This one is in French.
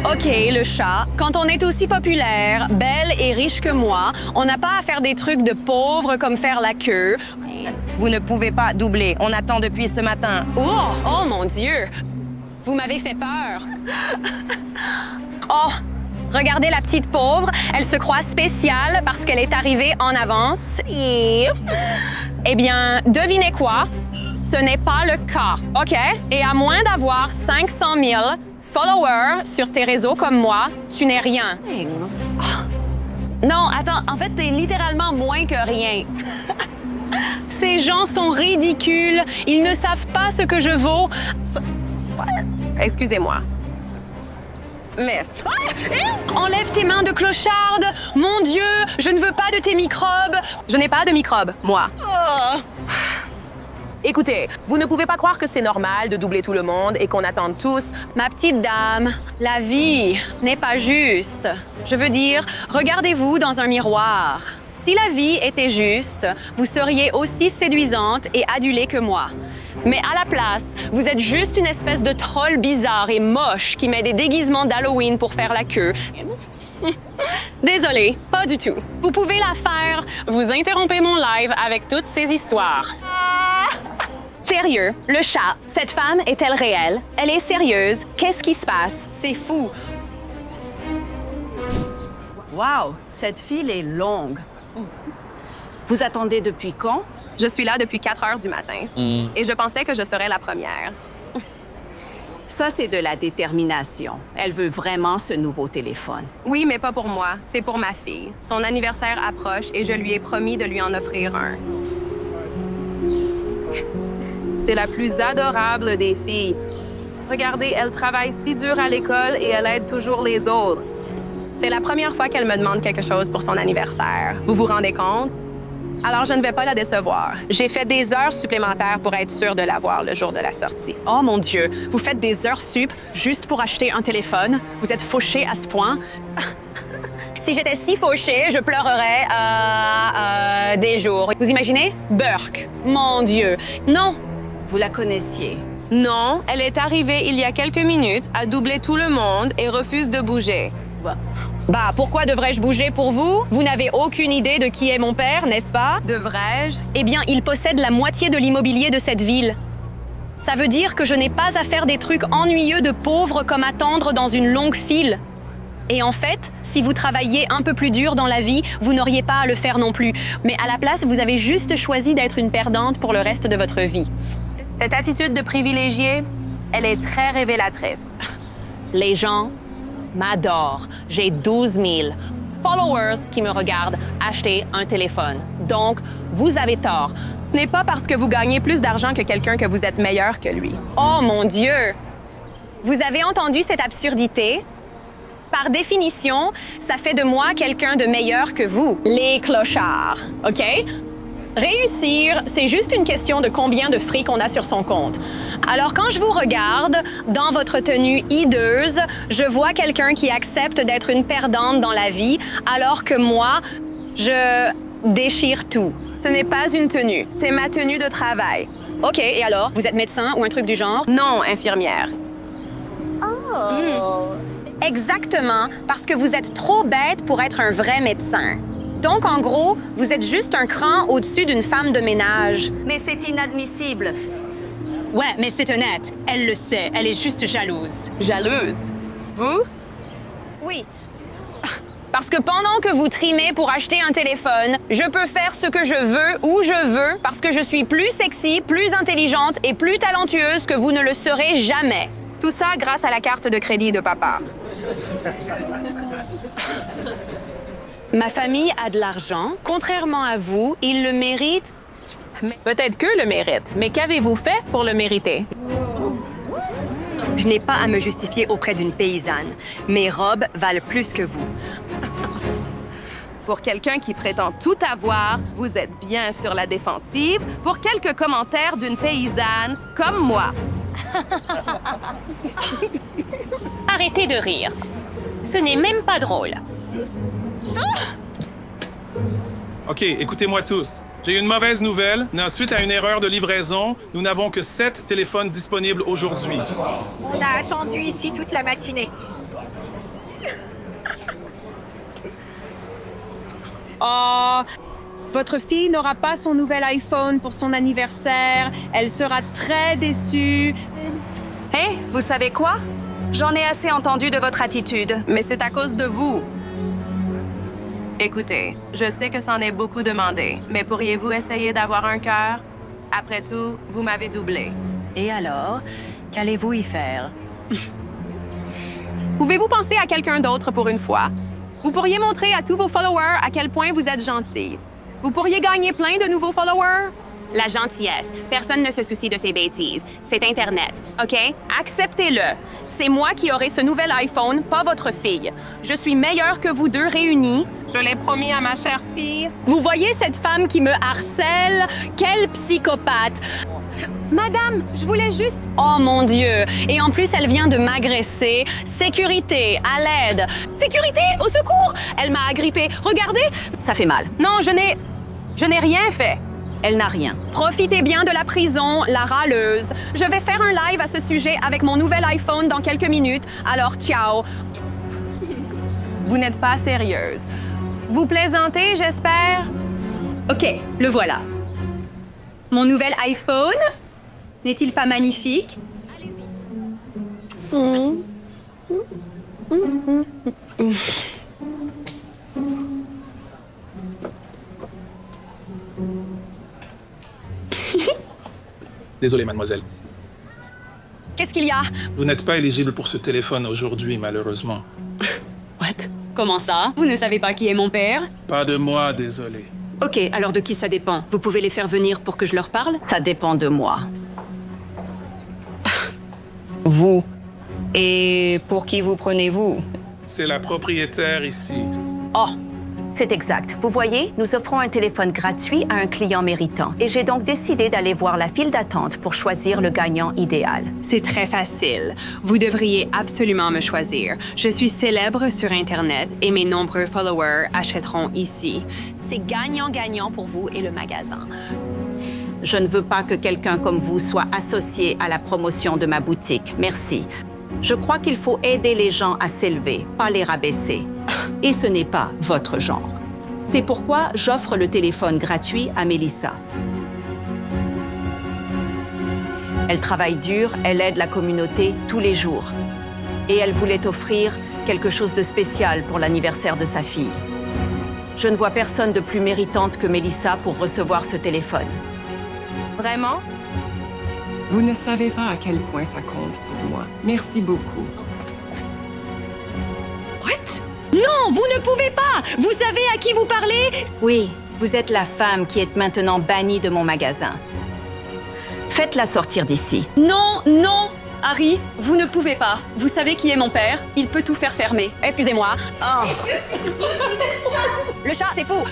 OK, le chat, quand on est aussi populaire, belle et riche que moi, on n'a pas à faire des trucs de pauvres comme faire la queue. Vous ne pouvez pas doubler. On attend depuis ce matin. Oh mon Dieu! Vous m'avez fait peur. Oh, regardez la petite pauvre. Elle se croit spéciale parce qu'elle est arrivée en avance. Eh bien, devinez quoi? Ce n'est pas le cas, OK? Et à moins d'avoir 500 000 followers sur tes réseaux comme moi, tu n'es rien. Non, attends, en fait, t'es littéralement moins que rien. Ces gens sont ridicules. Ils ne savent pas ce que je vaux. Excusez-moi. Mais... Enlève tes mains de clocharde! Mon Dieu, je ne veux pas de tes microbes! Je n'ai pas de microbes, moi. Oh. Écoutez, vous ne pouvez pas croire que c'est normal de doubler tout le monde et qu'on attende tous. Ma petite dame, la vie n'est pas juste. Je veux dire, regardez-vous dans un miroir. Si la vie était juste, vous seriez aussi séduisante et adulée que moi. Mais à la place, vous êtes juste une espèce de troll bizarre et moche qui met des déguisements d'Halloween pour faire la queue. Désolée, pas du tout. Vous pouvez la faire. Vous interrompez mon live avec toutes ces histoires. Sérieux, le chat, cette femme est-elle réelle? Elle est sérieuse? Qu'est-ce qui se passe? C'est fou. Wow, cette file est longue. Vous attendez depuis quand? Je suis là depuis 4 heures du matin et je pensais que je serais la première. Ça, c'est de la détermination. Elle veut vraiment ce nouveau téléphone. Oui, mais pas pour moi. C'est pour ma fille. Son anniversaire approche et je lui ai promis de lui en offrir un. C'est la plus adorable des filles. Regardez, elle travaille si dur à l'école et elle aide toujours les autres. C'est la première fois qu'elle me demande quelque chose pour son anniversaire. Vous vous rendez compte? Alors, je ne vais pas la décevoir. J'ai fait des heures supplémentaires pour être sûre de l'avoir le jour de la sortie. Oh mon Dieu, vous faites des heures sup juste pour acheter un téléphone? Vous êtes fauchée à ce point? Si j'étais si fauchée, je pleurerais des jours. Vous imaginez? Burke. Mon Dieu. Non. Vous la connaissiez? Non, elle est arrivée il y a quelques minutes, a doublé tout le monde et refuse de bouger. Bah, pourquoi devrais-je bouger pour vous? Vous n'avez aucune idée de qui est mon père, n'est-ce pas? Devrais-je? Eh bien, il possède la moitié de l'immobilier de cette ville. Ça veut dire que je n'ai pas à faire des trucs ennuyeux de pauvres comme attendre dans une longue file. Et en fait, si vous travailliez un peu plus dur dans la vie, vous n'auriez pas à le faire non plus. Mais à la place, vous avez juste choisi d'être une perdante pour le reste de votre vie. Cette attitude de privilégié, elle est très révélatrice. Les gens m'adorent. J'ai 12 000 followers qui me regardent acheter un téléphone. Donc, vous avez tort. Ce n'est pas parce que vous gagnez plus d'argent que quelqu'un que vous êtes meilleur que lui. Oh mon Dieu! Vous avez entendu cette absurdité? Par définition, ça fait de moi quelqu'un de meilleur que vous. Les clochards, OK? Réussir, c'est juste une question de combien de fric on a sur son compte. Alors, quand je vous regarde, dans votre tenue hideuse, je vois quelqu'un qui accepte d'être une perdante dans la vie, alors que moi, je déchire tout. Ce n'est pas une tenue, c'est ma tenue de travail. OK, et alors? Vous êtes médecin ou un truc du genre? Non, infirmière. Exactement, parce que vous êtes trop bête pour être un vrai médecin. Donc, en gros, vous êtes juste un cran au-dessus d'une femme de ménage. Mais c'est inadmissible. Ouais, mais c'est honnête. Elle le sait. Elle est juste jalouse. Jalouse? Vous? Oui. Parce que pendant que vous trimez pour acheter un téléphone, je peux faire ce que je veux où je veux parce que je suis plus sexy, plus intelligente et plus talentueuse que vous ne le serez jamais. Tout ça grâce à la carte de crédit de papa. Ma famille a de l'argent. Contrairement à vous, ils le méritent. Peut-être qu'eux le méritent, mais qu'avez-vous fait pour le mériter? Je n'ai pas à me justifier auprès d'une paysanne. Mes robes valent plus que vous. Pour quelqu'un qui prétend tout avoir, vous êtes bien sur la défensive pour quelques commentaires d'une paysanne comme moi. Arrêtez de rire. Ce n'est même pas drôle. OK, écoutez-moi tous. J'ai une mauvaise nouvelle. Suite à une erreur de livraison, nous n'avons que 7 téléphones disponibles aujourd'hui. On a attendu ici toute la matinée. Oh, votre fille n'aura pas son nouvel iPhone pour son anniversaire. Elle sera très déçue. Hé, vous savez quoi? J'en ai assez entendu de votre attitude. Mais c'est à cause de vous. Écoutez, je sais que c'en est beaucoup demandé, mais pourriez-vous essayer d'avoir un cœur? Après tout, vous m'avez doublé. Et alors, qu'allez-vous y faire? Pouvez-vous penser à quelqu'un d'autre pour une fois? Vous pourriez montrer à tous vos followers à quel point vous êtes gentils. Vous pourriez gagner plein de nouveaux followers. La gentillesse. Personne ne se soucie de ces bêtises. C'est Internet, OK? Acceptez-le. C'est moi qui aurai ce nouvel iPhone, pas votre fille. Je suis meilleure que vous deux réunis. Je l'ai promis à ma chère fille. Vous voyez cette femme qui me harcèle? Quelle psychopathe! Madame, je voulais juste... Oh mon Dieu! Et en plus, elle vient de m'agresser. Sécurité, à l'aide! Sécurité, au secours! Elle m'a agrippée. Regardez! Ça fait mal. Non, je n'ai rien fait. Elle n'a rien. Profitez bien de la prison, la râleuse. Je vais faire un live à ce sujet avec mon nouvel iPhone dans quelques minutes. Alors, ciao! Vous n'êtes pas sérieuse. Vous plaisantez, j'espère? OK, le voilà. Mon nouvel iPhone, n'est-il pas magnifique? Désolé, mademoiselle. Qu'est-ce qu'il y a? Vous n'êtes pas éligible pour ce téléphone aujourd'hui, malheureusement. What? Comment ça? Vous ne savez pas qui est mon père? Pas de moi, désolé. Ok, alors de qui ça dépend? Vous pouvez les faire venir pour que je leur parle? Ça dépend de moi. Vous. Et pour qui vous prenez-vous? C'est la propriétaire ici. Oh, c'est exact. Vous voyez, nous offrons un téléphone gratuit à un client méritant. Et j'ai donc décidé d'aller voir la file d'attente pour choisir le gagnant idéal. C'est très facile. Vous devriez absolument me choisir. Je suis célèbre sur Internet et mes nombreux followers achèteront ici. C'est gagnant-gagnant pour vous et le magasin. Je ne veux pas que quelqu'un comme vous soit associé à la promotion de ma boutique. Merci. Je crois qu'il faut aider les gens à s'élever, pas les rabaisser. Et ce n'est pas votre genre. C'est pourquoi j'offre le téléphone gratuit à Mélissa. Elle travaille dur, elle aide la communauté tous les jours. Et elle voulait offrir quelque chose de spécial pour l'anniversaire de sa fille. Je ne vois personne de plus méritante que Mélissa pour recevoir ce téléphone. Vraiment? Vous ne savez pas à quel point ça compte pour moi. Merci beaucoup. What? Non, vous ne pouvez pas! Vous savez à qui vous parlez? Oui, vous êtes la femme qui est maintenant bannie de mon magasin. Faites-la sortir d'ici. Non, non! Harry, vous ne pouvez pas. Vous savez qui est mon père? Il peut tout faire fermer. Excusez-moi. Oh. Le chat, c'est fou!